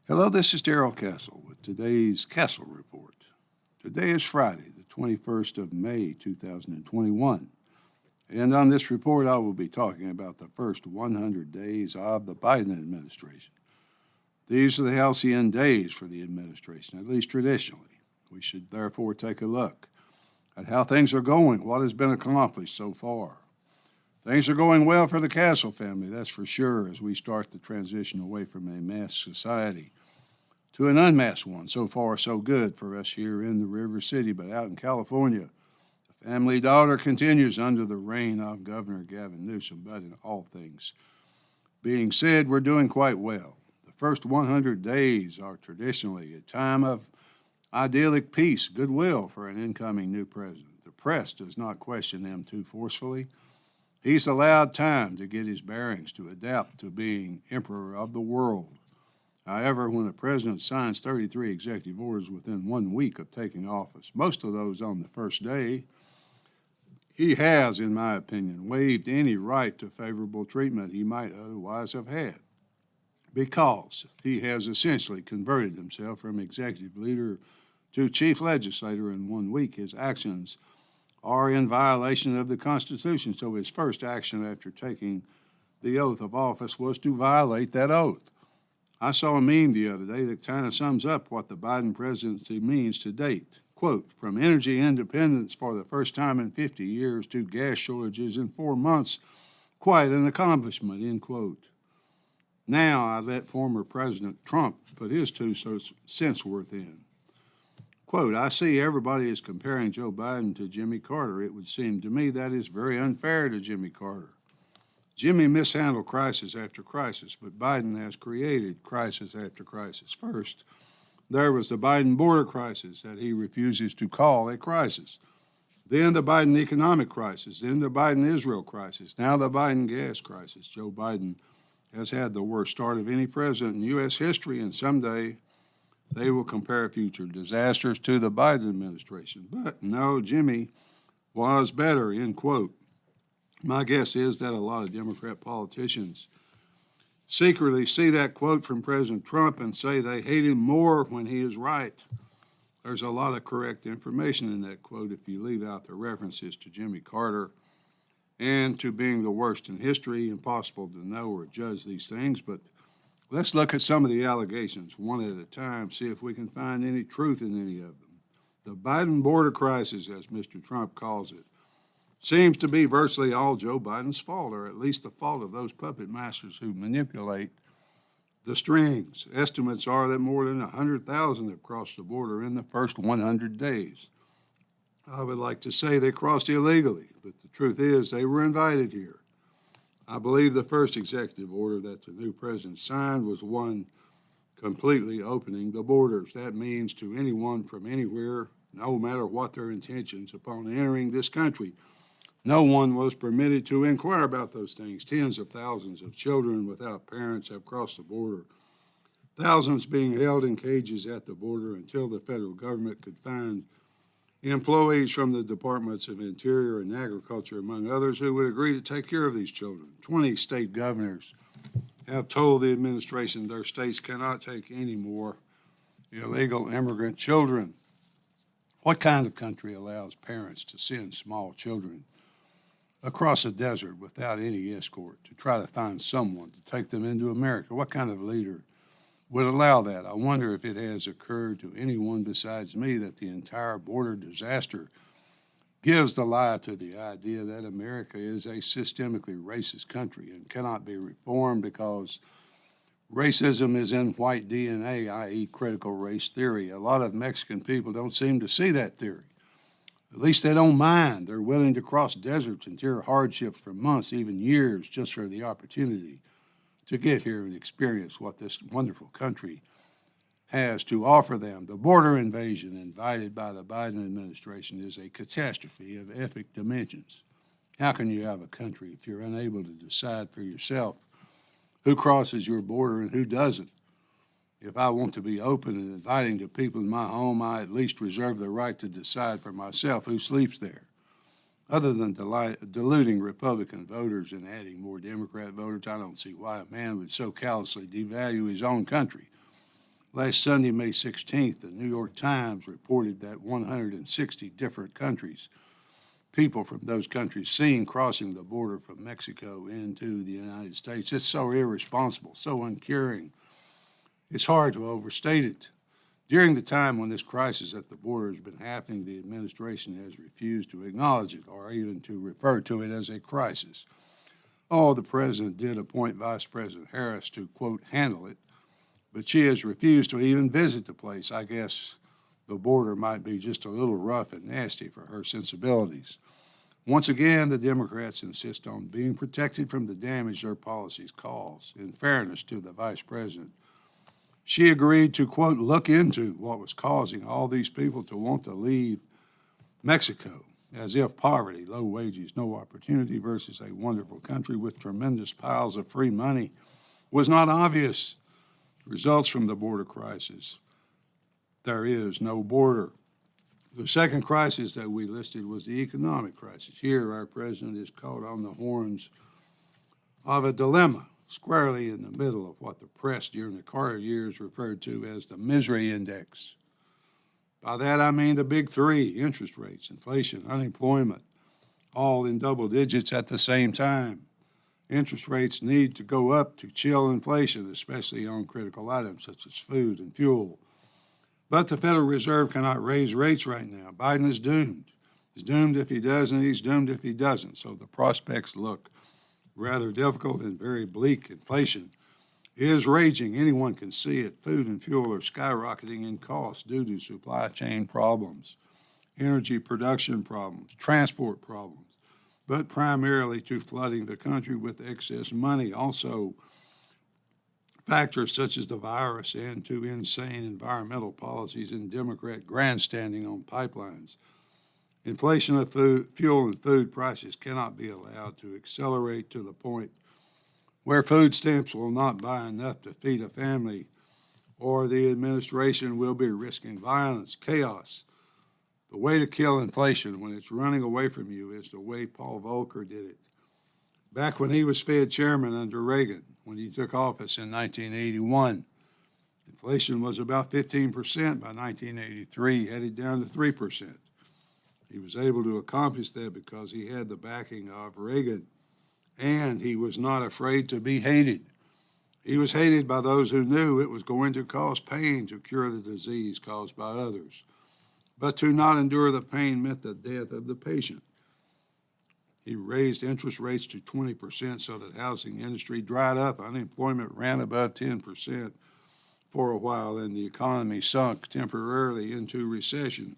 Hello, this is Darrell Castle with today's Castle Report. Today is Friday, the 21st of May, 2021. And on this report, I will be talking about the first 100 days of the Biden administration. These are the halcyon days for the administration, at least traditionally. We should therefore take a look at how things are going, what has been accomplished so far. Things are going well for the Castle family, that's for sure, as we start the transition away from a masked society to an unmasked one. So far, so good for us here in the River City, but out in California, the family dollar continues under the reign of Governor Gavin Newsome. But in all things being said, we're doing quite well. The first 100 days are traditionally a time of idyllic peace, goodwill for an incoming new president. The press does not question them too forcefully. He's allowed time to get his bearings, to adapt to being emperor of the world. However, when a president signs 33 executive orders within 1 week of taking office, most of those on the first day, he has, in my opinion, waived any right to favorable treatment he might otherwise have had, because he has essentially converted himself from executive leader to chief legislator in 1 week. His actions are in violation of the Constitution, so his first action after taking the oath of office was to violate that oath. I saw a meme the other day that kind of sums up what the Biden presidency means to date. Quote, from energy independence for the first time in 50 years to gas shortages in 4 months, quite an accomplishment, end quote. Now I let former President Trump put his 2 cents worth in. Quote, I see everybody is comparing Joe Biden to Jimmy Carter. It would seem to me that is very unfair to Jimmy Carter. Jimmy mishandled crisis after crisis, but Biden has created crisis after crisis. First, there was the Biden border crisis that he refuses to call a crisis. Then the Biden economic crisis. Then the Biden Israel crisis. Now the Biden gas crisis. Joe Biden has had the worst start of any president in U.S. history, and someday they will compare future disasters to the Biden administration. But no, Jimmy was better, end quote. My guess is that a lot of Democrat politicians secretly see that quote from President Trump and say they hate him more when he is right. There's a lot of correct information in that quote if you leave out the references to Jimmy Carter and to being the worst in history. Impossible to know or judge these things, but let's look at some of the allegations one at a time, see if we can find any truth in any of them. The Biden border crisis, as Mr. Trump calls it, seems to be virtually all Joe Biden's fault, or at least the fault of those puppet masters who manipulate the strings. Estimates are that more than 100,000 have crossed the border in the first 100 days. I would like to say they crossed illegally, but the truth is they were invited here. I believe the first executive order that the new president signed was one completely opening the borders. That means to anyone from anywhere, no matter what their intentions upon entering this country. No one was permitted to inquire about those things. Tens of thousands of children without parents have crossed the border, thousands being held in cages at the border until the federal government could find employees from the Departments of Interior and Agriculture, among others, who would agree to take care of these children. 20 state governors have told the administration their states cannot take any more illegal immigrant children. What kind of country allows parents to send small children across a desert without any escort to try to find someone to take them into America? What kind of leader would allow that? I wonder if it has occurred to anyone besides me that the entire border disaster gives the lie to the idea that America is a systemically racist country and cannot be reformed because racism is in white DNA, i.e. critical race theory. A lot of Mexican people don't seem to see that theory. At least they don't mind. They're willing to cross deserts, endure hardships for months, even years, just for the opportunity to get here and experience what this wonderful country has to offer them. The border invasion invited by the Biden administration is a catastrophe of epic dimensions. How can you have a country if you're unable to decide for yourself who crosses your border and who doesn't? If I want to be open and inviting to people in my home, I at least reserve the right to decide for myself who sleeps there. Other than diluting Republican voters and adding more Democrat voters, I don't see why a man would so callously devalue his own country. Last Sunday, May 16th, the New York Times reported that 160 different countries, people from those countries seen crossing the border from Mexico into the United States. It's so irresponsible, so uncaring. It's hard to overstate it. During the time when this crisis at the border has been happening, the administration has refused to acknowledge it or even to refer to it as a crisis. Oh, the president did appoint Vice President Harris to, quote, handle it, but she has refused to even visit the place. I guess the border might be just a little rough and nasty for her sensibilities. Once again, the Democrats insist on being protected from the damage their policies cause. In fairness to the vice president, she agreed to, quote, look into what was causing all these people to want to leave Mexico, as if poverty, low wages, no opportunity versus a wonderful country with tremendous piles of free money was not obvious. Results from the border crisis. There is no border. The second crisis that we listed was the economic crisis. Here, our president is caught on the horns of a dilemma, squarely in the middle of what the press during the Carter years referred to as the misery index. By that I mean the big three: interest rates, inflation, unemployment, all in double digits at the same time. Interest rates need to go up to chill inflation, especially on critical items such as food and fuel. But the Federal Reserve cannot raise rates right now. Biden is doomed. He's doomed if he does, and he's doomed if he doesn't. So the prospects look rather difficult and very bleak. Inflation is raging. Anyone can see it. Food and fuel are skyrocketing in cost due to supply chain problems, energy production problems, transport problems, but primarily to flooding the country with excess money. Also, factors such as the virus and to insane environmental policies and Democrat grandstanding on pipelines. Inflation of fuel and food prices cannot be allowed to accelerate to the point where food stamps will not buy enough to feed a family, or the administration will be risking violence, chaos. The way to kill inflation when it's running away from you is the way Paul Volcker did it. Back when he was Fed chairman under Reagan, when he took office in 1981, inflation was about 15% by 1983, headed down to 3%. He was able to accomplish that because he had the backing of Reagan, and he was not afraid to be hated. He was hated by those who knew it was going to cause pain to cure the disease caused by others. But to not endure the pain meant the death of the patient. He raised interest rates to 20% so that housing industry dried up. Unemployment ran above 10% for a while, and the economy sunk temporarily into recession.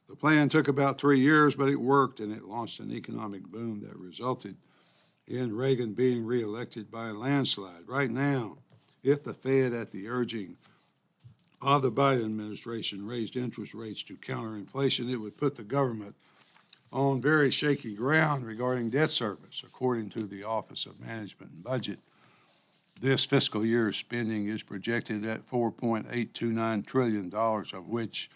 The plan took about 3 years, but it worked, and it launched an economic boom that resulted in Reagan being reelected by a landslide. Right now, if the Fed, at the urging of the Biden administration, raised interest rates to counter inflation, it would put the government on very shaky ground regarding debt service. According to the Office of Management and Budget, this fiscal year's spending is projected at $4.829 trillion, of which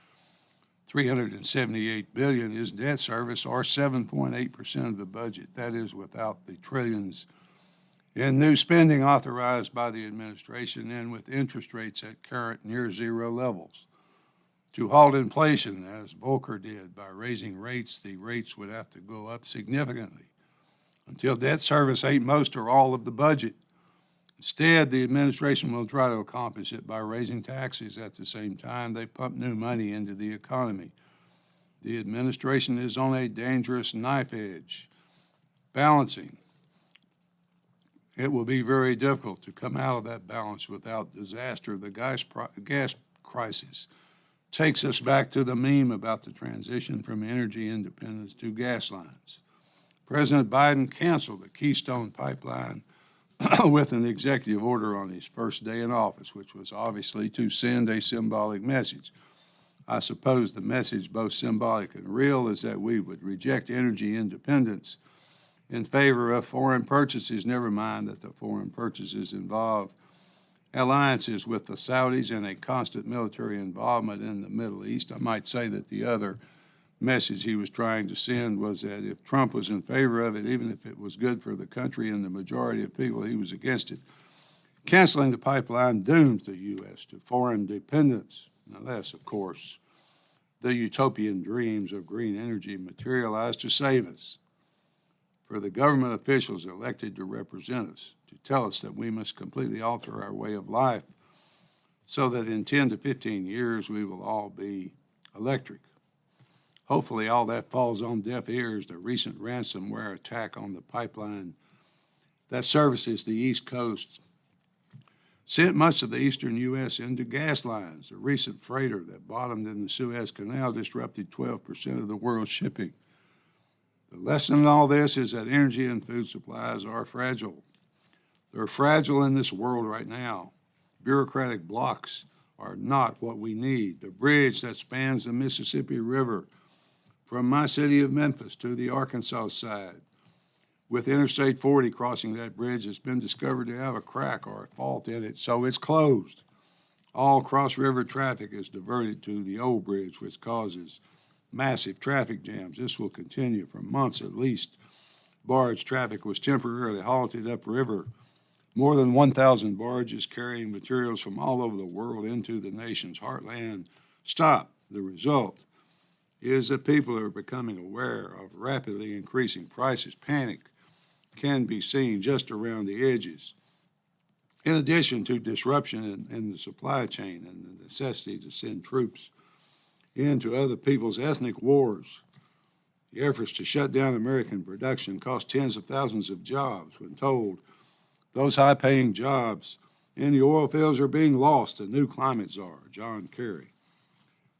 $378 billion is debt service, or 7.8% of the budget. That is without the trillions in new spending authorized by the administration and with interest rates at current near zero levels. To halt inflation, as Volcker did by raising rates, the rates would have to go up significantly until debt service ate most or all of the budget. Instead, the administration will try to accomplish it by raising taxes at the same time they pump new money into the economy. The administration is on a dangerous knife edge, balancing. It will be very difficult to come out of that balance without disaster. The gas crisis takes us back to the meme about the transition from energy independence to gas lines. President Biden canceled the Keystone Pipeline with an executive order on his first day in office, which was obviously to send a symbolic message. I suppose the message, both symbolic and real, is that we would reject energy independence in favor of foreign purchases, never mind that the foreign purchases involve alliances with the Saudis and a constant military involvement in the Middle East. I might say that the other message he was trying to send was that if Trump was in favor of it, even if it was good for the country and the majority of people, he was against it. Canceling the pipeline dooms the U.S. to foreign dependence, unless, of course, the utopian dreams of green energy materialize to save us. For the government officials elected to represent us to tell us that we must completely alter our way of life so that in 10 to 15 years we will all be electric. Hopefully all that falls on deaf ears. The recent ransomware attack on the pipeline that services the East Coast sent much of the eastern U.S. into gas lines. The recent freighter that bottomed in the Suez Canal disrupted 12% of the world's shipping. The lesson in all this is that energy and food supplies are fragile. They're fragile in this world right now. Bureaucratic blocks are not what we need. The bridge that spans the Mississippi River from my city of Memphis to the Arkansas side, with Interstate 40 crossing that bridge, has been discovered to have a crack or a fault in it, so it's closed. All cross-river traffic is diverted to the old bridge, which causes massive traffic jams. This will continue for months at least. Barge traffic was temporarily halted upriver. More than 1,000 barges carrying materials from all over the world into the nation's heartland stopped. The result is that people are becoming aware of rapidly increasing prices. Panic can be seen just around the edges. In addition to disruption in the supply chain and the necessity to send troops into other people's ethnic wars, the efforts to shut down American production cost tens of thousands of jobs. When told those high-paying jobs in the oil fields are being lost, the new climate czar, John Kerry,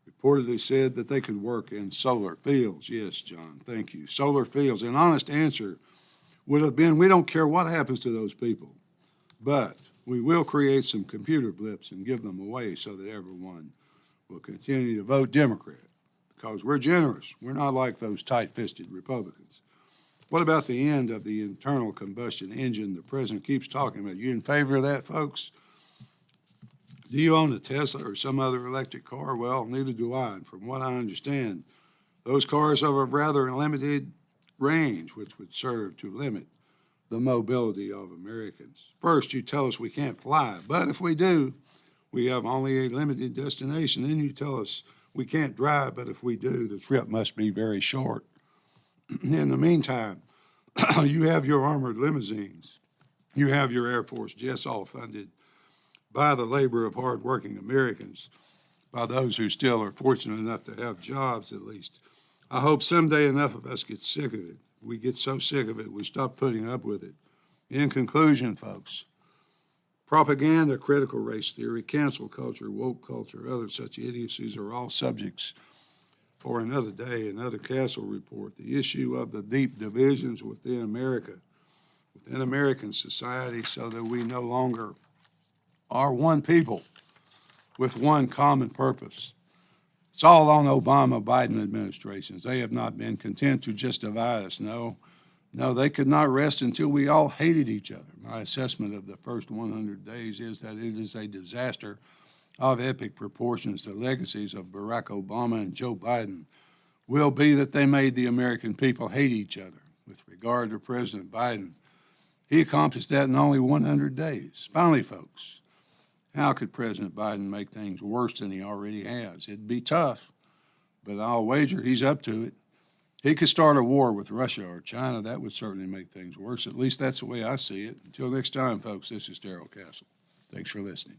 reportedly said that they could work in solar fields. Yes, John, thank you. Solar fields. An honest answer would have been, we don't care what happens to those people, but we will create some computer blips and give them away so that everyone will continue to vote Democrat because we're generous. We're not like those tight-fisted Republicans. What about the end of the internal combustion engine the president keeps talking about? You in favor of that, folks? Do you own a Tesla or some other electric car? Well, neither do I. And from what I understand, those cars have a rather limited range, which would serve to limit the mobility of Americans. First, you tell us we can't fly, but if we do, we have only a limited destination. Then you tell us we can't drive, but if we do, the trip must be very short. In the meantime, you have your armored limousines. You have your Air Force jets all funded by the labor of hardworking Americans, by those who still are fortunate enough to have jobs at least. I hope someday enough of us get sick of it. We get so sick of it, we stop putting up with it. In conclusion, folks, propaganda, critical race theory, cancel culture, woke culture, other such idiocies are all subjects for another day, another Castle report. The issue of the deep divisions within America, within American society, so that we no longer are one people with one common purpose. It's all on Obama-Biden administrations. They have not been content to just divide us. No, they could not rest until we all hated each other. My assessment of the first 100 days is that it is a disaster of epic proportions. The legacies of Barack Obama and Joe Biden will be that they made the American people hate each other. With regard to President Biden, he accomplished that in only 100 days. Finally, folks, how could President Biden make things worse than he already has? It'd be tough, but I'll wager he's up to it. He could start a war with Russia or China. That would certainly make things worse. At least that's the way I see it. Until next time, folks, this is Darrell Castle. Thanks for listening.